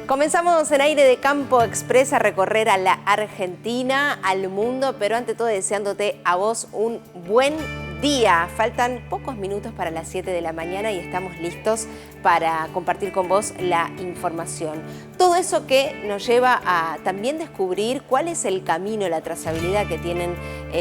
Comenzamos en Aire de Campo Express a recorrer a la Argentina, al mundo, pero ante todo deseándote a vos un buen día. Faltan pocos minutos para las 7 de la mañana y estamos listos para compartir con vos la información. Todo eso que nos lleva a también descubrir cuál es el camino, la trazabilidad que tienen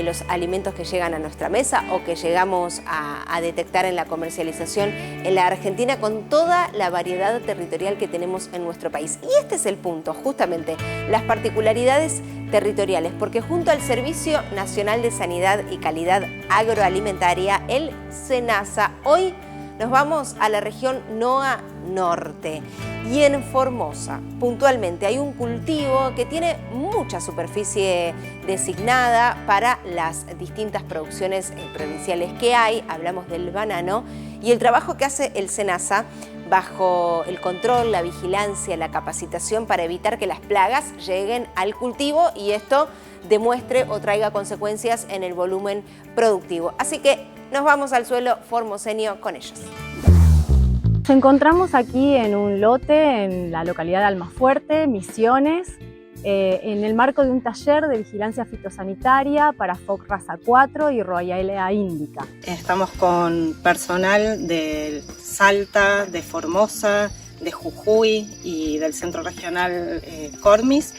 los alimentos que llegan a nuestra mesa o que llegamos a detectar en la comercialización en la Argentina con toda la variedad territorial que tenemos en nuestro país. Y este es el punto, justamente, las particularidades territoriales, porque junto al Servicio Nacional de Sanidad y Calidad Agroalimentaria, el SENASA, hoy nos vamos a la región NOA Norte y en Formosa, puntualmente, hay un cultivo que tiene mucha superficie designada para las distintas producciones provinciales que hay, hablamos del banano, y el trabajo que hace el SENASA bajo el control, la vigilancia, la capacitación para evitar que las plagas lleguen al cultivo y esto demuestre o traiga consecuencias en el volumen productivo. Así que nos vamos al suelo formoseño con ellos. Nos encontramos aquí en un lote en la localidad de Almafuerte, Misiones, en el marco de un taller de vigilancia fitosanitaria para Foc raza 4 y Royalea Indica. Estamos con personal de Salta, de Formosa, de Jujuy y del Centro Regional Cormis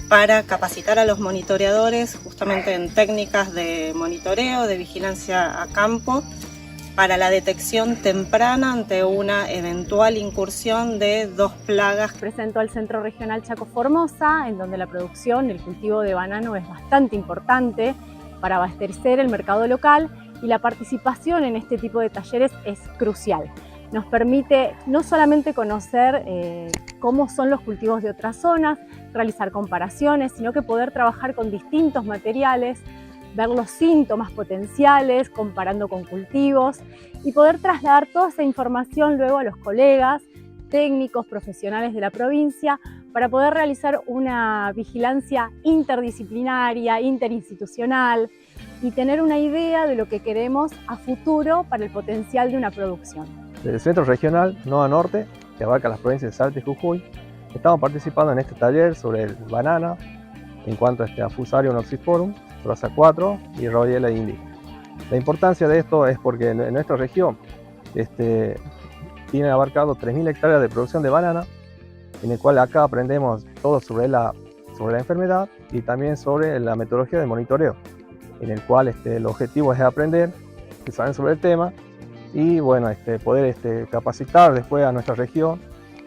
para capacitar a los monitoreadores justamente en técnicas de monitoreo, de vigilancia a campo, para la detección temprana ante una eventual incursión de dos plagas. Presento al Centro Regional Chaco Formosa, en donde la producción, el cultivo de banano es bastante importante para abastecer el mercado local y la participación en este tipo de talleres es crucial. Nos permite no solamente conocer cómo son los cultivos de otras zonas, realizar comparaciones, sino que poder trabajar con distintos materiales, ver los síntomas potenciales, comparando con cultivos y poder trasladar toda esa información luego a los colegas, técnicos, profesionales de la provincia para poder realizar una vigilancia interdisciplinaria, interinstitucional y tener una idea de lo que queremos a futuro para el potencial de una producción. Desde el Centro Regional NOA Norte, que abarca las provincias de Salta y Jujuy, estamos participando en este taller sobre el banana en cuanto a Fusarium oxysporum, raza 4 y Royalea indica. La importancia de esto es porque en nuestra región tiene abarcado 3.000 hectáreas de producción de banana, en el cual acá aprendemos todo sobre la enfermedad y también sobre la metodología de monitoreo, en el cual el objetivo es aprender, que saben sobre el tema y bueno, poder capacitar después a nuestra región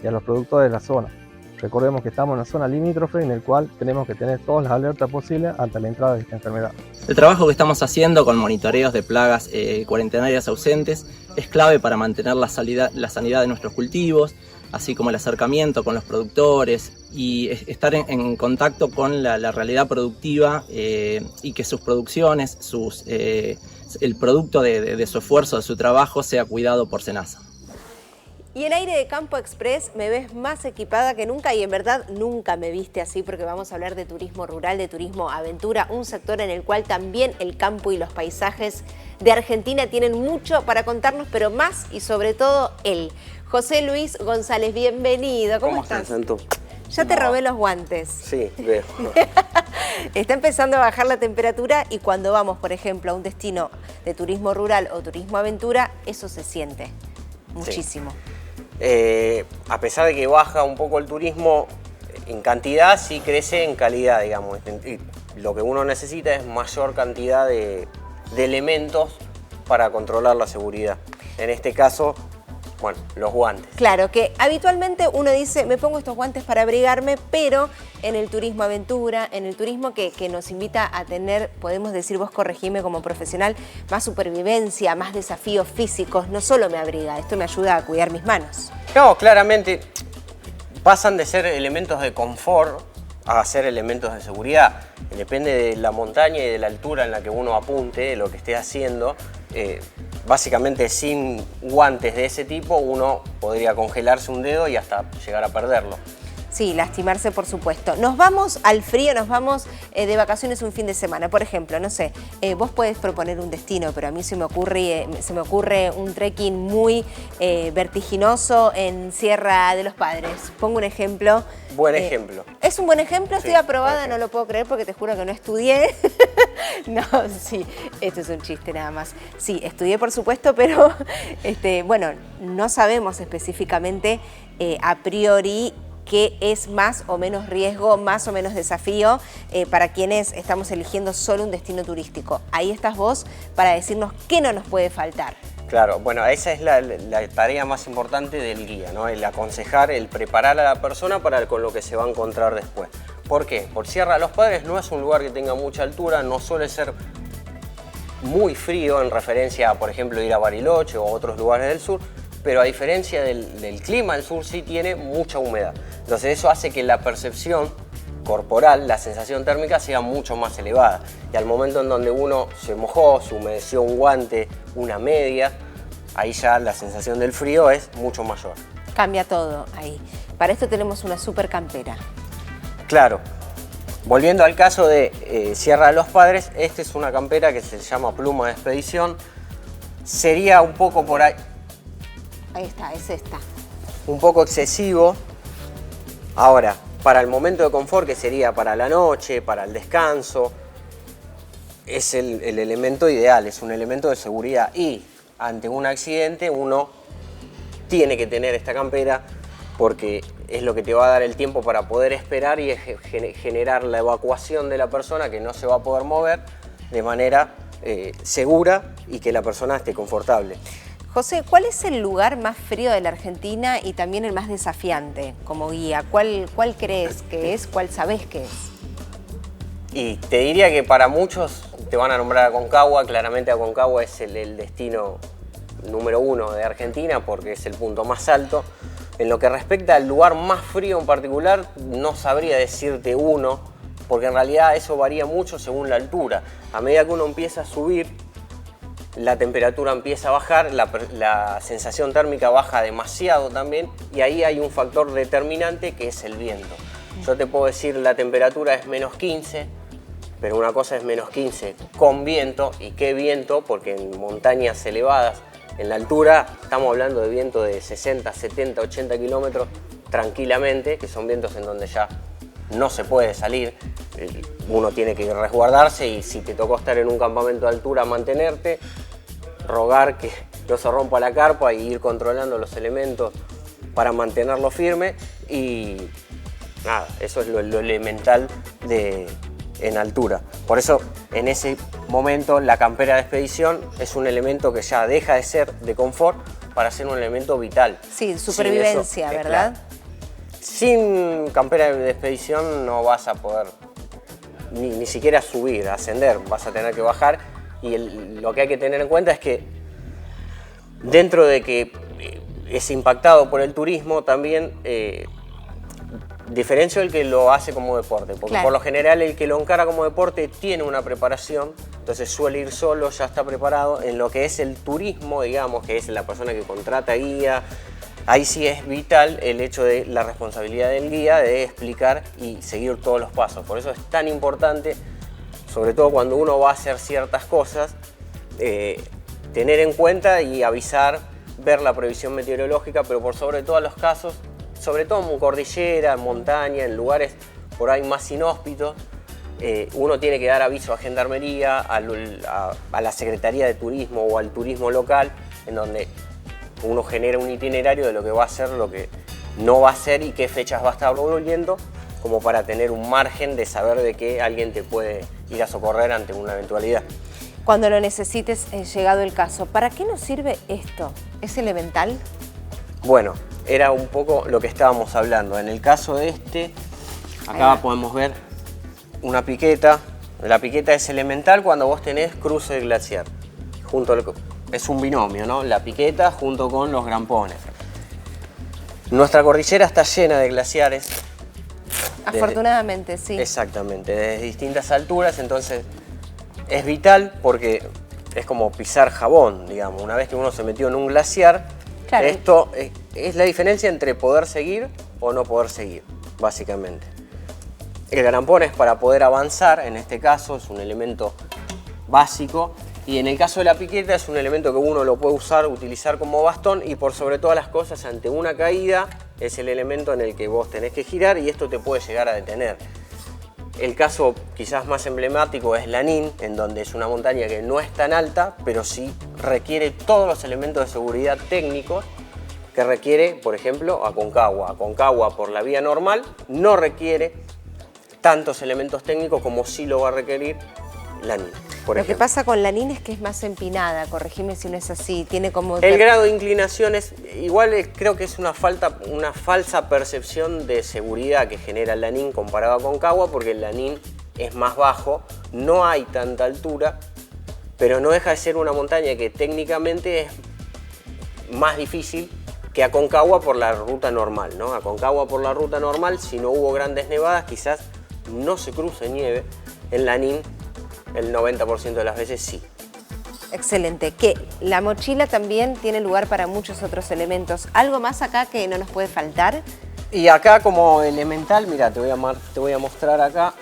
y a los productores de la zona. Recordemos que estamos en una zona limítrofe en la cual tenemos que tener todas las alertas posibles ante la entrada de esta enfermedad. El trabajo que estamos haciendo con monitoreos de plagas cuarentenarias ausentes es clave para mantener la sanidad de nuestros cultivos, así como el acercamiento con los productores y estar en contacto con la realidad productiva y que sus producciones, el producto de su esfuerzo, de su trabajo, sea cuidado por SENASA. Y en Aire de Campo Express me ves más equipada que nunca y en verdad nunca me viste así porque vamos a hablar de turismo rural, de turismo aventura, un sector en el cual también el campo y los paisajes de Argentina tienen mucho para contarnos, pero más y sobre todo él. José Luis González, bienvenido. ¿Cómo estás? Santo? Ya te robé los guantes. Sí, veo. Está empezando a bajar la temperatura y cuando vamos, por ejemplo, a un destino de turismo rural o turismo aventura, eso se siente muchísimo. Sí. A pesar de que baja un poco el turismo, en cantidad sí crece en calidad, digamos. Lo que uno necesita es mayor cantidad de elementos para controlar la seguridad. En este caso, bueno, los guantes. Claro, que habitualmente uno dice, me pongo estos guantes para abrigarme, pero en el turismo aventura, en el turismo que nos invita a tener, podemos decir, vos corregime como profesional, más supervivencia, más desafíos físicos, no solo me abriga, esto me ayuda a cuidar mis manos. No, claramente pasan de ser elementos de confort a ser elementos de seguridad. Depende de la montaña y de la altura en la que uno apunte, de lo que esté haciendo. Básicamente sin guantes de ese tipo uno podría congelarse un dedo y hasta llegar a perderlo. Sí, lastimarse por supuesto. Nos vamos al frío, nos vamos de vacaciones un fin de semana. Por ejemplo, no sé, vos podés proponer un destino, pero a mí se me ocurre un trekking muy vertiginoso en Sierra de los Padres. Pongo un ejemplo. Buen ejemplo. ¿Es un buen ejemplo? Sí, estoy aprobada, no lo puedo creer porque te juro que no estudié. No, sí, esto es un chiste nada más. Sí, estudié por supuesto, pero bueno, no sabemos específicamente a priori qué es más o menos riesgo, más o menos desafío para quienes estamos eligiendo solo un destino turístico. Ahí estás vos para decirnos qué no nos puede faltar. Claro, bueno, esa es la tarea más importante del guía, ¿no? El aconsejar, el preparar a la persona con lo que se va a encontrar después. ¿Por qué? Por Sierra de los Padres no es un lugar que tenga mucha altura, no suele ser muy frío en referencia a, por ejemplo, ir a Bariloche o otros lugares del sur, pero a diferencia del clima del sur sí tiene mucha humedad. Entonces eso hace que la percepción corporal, la sensación térmica sea mucho más elevada. Y al momento en donde uno se mojó, se humedeció un guante, una media, ahí ya la sensación del frío es mucho mayor. Cambia todo ahí. Para esto tenemos una super campera. Claro. Volviendo al caso de Sierra de los Padres, esta es una campera que se llama Pluma de Expedición. Sería un poco por ahí. Ahí está, es esta. Un poco excesivo. Ahora, para el momento de confort, que sería para la noche, para el descanso, es el elemento ideal, es un elemento de seguridad. Y ante un accidente uno tiene que tener esta campera porque es lo que te va a dar el tiempo para poder esperar y generar la evacuación de la persona que no se va a poder mover de manera segura y que la persona esté confortable. José, ¿cuál es el lugar más frío de la Argentina y también el más desafiante como guía? ¿Cuál crees que es? ¿Cuál sabés que es? Y te diría que para muchos te van a nombrar Aconcagua. Claramente Aconcagua es el destino número 1 de Argentina porque es el punto más alto. En lo que respecta al lugar más frío en particular, no sabría decirte uno, porque en realidad eso varía mucho según la altura. A medida que uno empieza a subir, la temperatura empieza a bajar, la sensación térmica baja demasiado también y ahí hay un factor determinante que es el viento. Yo te puedo decir la temperatura es menos 15, pero una cosa es menos 15 con viento. ¿Y qué viento? Porque en montañas elevadas, en la altura, estamos hablando de viento de 60, 70, 80 kilómetros tranquilamente, que son vientos en donde ya no se puede salir. Uno tiene que resguardarse y si te tocó estar en un campamento de altura, mantenerte, rogar que no se rompa la carpa y ir controlando los elementos para mantenerlo firme y nada, eso es lo elemental en altura. Por eso en ese momento la campera de expedición es un elemento que ya deja de ser de confort para ser un elemento vital. Sí, supervivencia, ¿verdad? Claro. Sin campera de expedición no vas a poder ni siquiera subir, ascender, vas a tener que bajar y lo que hay que tener en cuenta es que dentro de que es impactado por el turismo también diferencio el que lo hace como deporte, porque claro, por lo general el que lo encara como deporte tiene una preparación, entonces suele ir solo, ya está preparado. En lo que es el turismo, digamos, que es la persona que contrata guía, ahí sí es vital el hecho de la responsabilidad del guía de explicar y seguir todos los pasos. Por eso es tan importante, sobre todo cuando uno va a hacer ciertas cosas, tener en cuenta y avisar, ver la previsión meteorológica, pero por sobre todos los casos, sobre todo en cordillera, en montaña, en lugares por ahí más inhóspitos, uno tiene que dar aviso a Gendarmería, a la Secretaría de Turismo o al turismo local, en donde uno genera un itinerario de lo que va a hacer, lo que no va a hacer y qué fechas va a estar volviendo, como para tener un margen de saber de que alguien te puede ir a socorrer ante una eventualidad. Cuando lo necesites, llegado el caso, ¿para qué nos sirve esto? ¿Es elemental? Bueno, era un poco lo que estábamos hablando. En el caso de acá podemos ver una piqueta. La piqueta es elemental cuando vos tenés cruce de glaciar. Es un binomio, ¿no? La piqueta junto con los grampones. Nuestra cordillera está llena de glaciares. Afortunadamente, sí. Exactamente, desde distintas alturas, entonces es vital porque es como pisar jabón, digamos. Una vez que uno se metió en un glaciar, claro, esto es la diferencia entre poder seguir o no poder seguir. básicamente. El grampón es para poder avanzar, en este caso es un elemento básico, y en el caso de la piqueta es un elemento que uno lo puede utilizar como bastón, y por sobre todas las cosas, ante una caída, es el elemento en el que vos tenés que girar y esto te puede llegar a detener. El caso quizás más emblemático es Lanín, en donde es una montaña que no es tan alta, pero sí requiere todos los elementos de seguridad técnicos que requiere, por ejemplo, Aconcagua. Aconcagua, por la vía normal, no requiere tantos elementos técnicos como sí lo va a requerir Lanín. Lo que pasa con Lanín es que es más empinada, corregime si no es así, tiene como... El grado de inclinación es, igual creo que es una falsa percepción de seguridad que genera el Lanín comparado a Aconcagua, porque el Lanín es más bajo, no hay tanta altura, pero no deja de ser una montaña que técnicamente es más difícil que Aconcagua por la ruta normal, ¿no? Aconcagua por la ruta normal, si no hubo grandes nevadas, quizás no se cruce nieve. En Lanín, el 90% de las veces sí. Excelente. Que la mochila también tiene lugar para muchos otros elementos. ¿Algo más acá que no nos puede faltar? Y acá como elemental, mira, te voy a mostrar acá.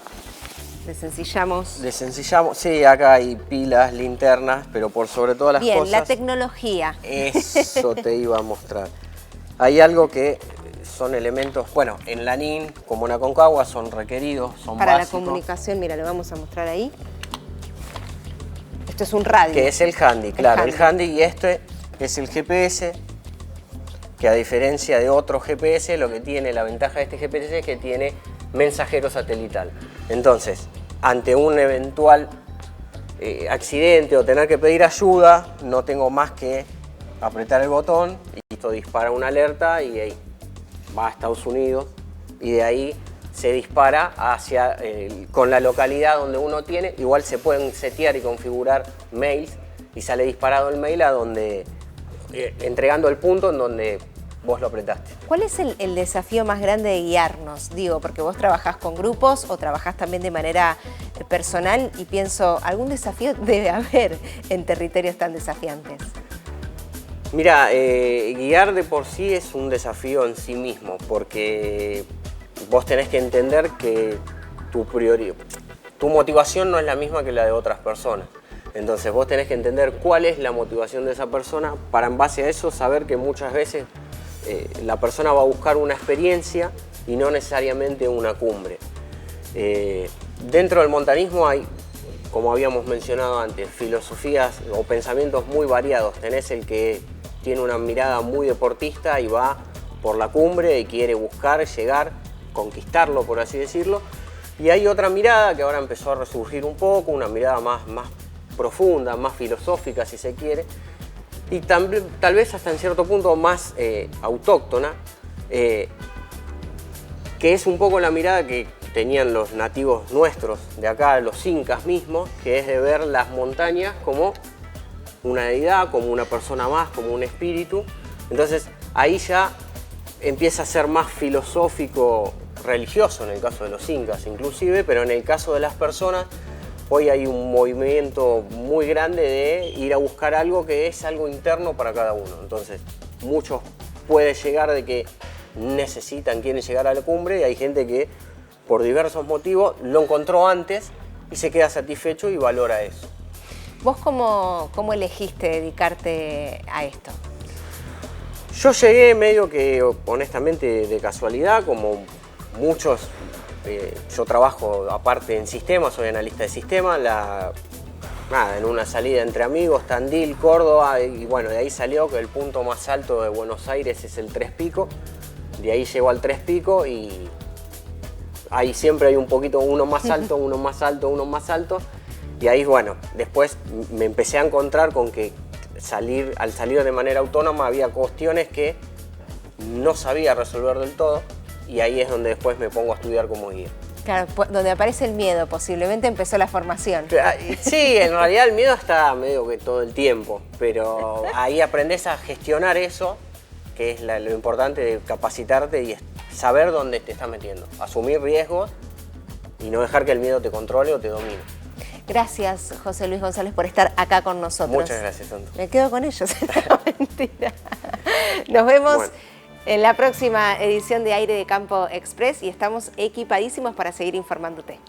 Desencillamos. Desencillamos, sí, acá hay pilas, linternas, pero por sobre todas las cosas... Bien, la tecnología. Eso te iba a mostrar. Hay algo que son elementos, bueno, en Lanín, como en Aconcagua, son requeridos, son para básicos. La comunicación, mira, lo vamos a mostrar ahí. Esto es un radio. Que es el handy, claro, el handy, y este es el GPS, que a diferencia de otro GPS, lo que tiene, la ventaja de este GPS es que tiene mensajero satelital. Entonces, ante un eventual accidente o tener que pedir ayuda, no tengo más que apretar el botón y esto dispara una alerta y ahí va a Estados Unidos y de ahí se dispara hacia con la localidad donde uno tiene. Igual se pueden setear y configurar mails y sale disparado el mail a donde, entregando el punto en donde vos lo apretaste. ¿Cuál es el desafío más grande de guiarnos? Digo, porque vos trabajás con grupos o trabajás también de manera personal y pienso, algún desafío debe haber en territorios tan desafiantes. Mira, guiar de por sí es un desafío en sí mismo, porque vos tenés que entender que tu motivación no es la misma que la de otras personas. Entonces vos tenés que entender cuál es la motivación de esa persona para en base a eso saber que muchas veces la persona va a buscar una experiencia y no necesariamente una cumbre. Dentro del montañismo hay, como habíamos mencionado antes, filosofías o pensamientos muy variados. Tenés el que tiene una mirada muy deportista y va por la cumbre y quiere buscar, llegar, conquistarlo, por así decirlo. Y hay otra mirada que ahora empezó a resurgir un poco, una mirada más profunda, más filosófica si se quiere, y también, tal vez hasta en cierto punto más autóctona, que es un poco la mirada que tenían los nativos nuestros de acá, los incas mismos, que es de ver las montañas como una deidad, como una persona más, como un espíritu. Entonces ahí ya empieza a ser más filosófico, religioso en el caso de los incas inclusive, pero en el caso de las personas hoy hay un movimiento muy grande de ir a buscar algo que es algo interno para cada uno. Entonces muchos pueden llegar de que quieren llegar a la cumbre, y hay gente que por diversos motivos lo encontró antes y se queda satisfecho y valora eso. ¿Vos cómo elegiste dedicarte a esto? Yo llegué medio que honestamente de casualidad, como muchos. Yo trabajo aparte en sistemas, soy analista de sistemas, en una salida entre amigos, Tandil, Córdoba, y bueno, de ahí salió que el punto más alto de Buenos Aires es el Tres Picos, de ahí llego al Tres Picos y ahí siempre hay un poquito, uno más alto, uno más alto, uno más alto, y ahí bueno, después me empecé a encontrar con que al salir de manera autónoma había cuestiones que no sabía resolver del todo, y ahí es donde después me pongo a estudiar como guía. Claro, donde aparece el miedo, posiblemente empezó la formación. Sí, en realidad el miedo está medio que todo el tiempo, pero ahí aprendes a gestionar eso, que es lo importante de capacitarte y saber dónde te estás metiendo, asumir riesgos y no dejar que el miedo te controle o te domine. Gracias, José Luis González, por estar acá con nosotros. Muchas gracias, Santo. Me quedo con ellos, no, mentira. Nos vemos en la próxima edición de Aire de Campo Express y estamos equipadísimos para seguir informándote.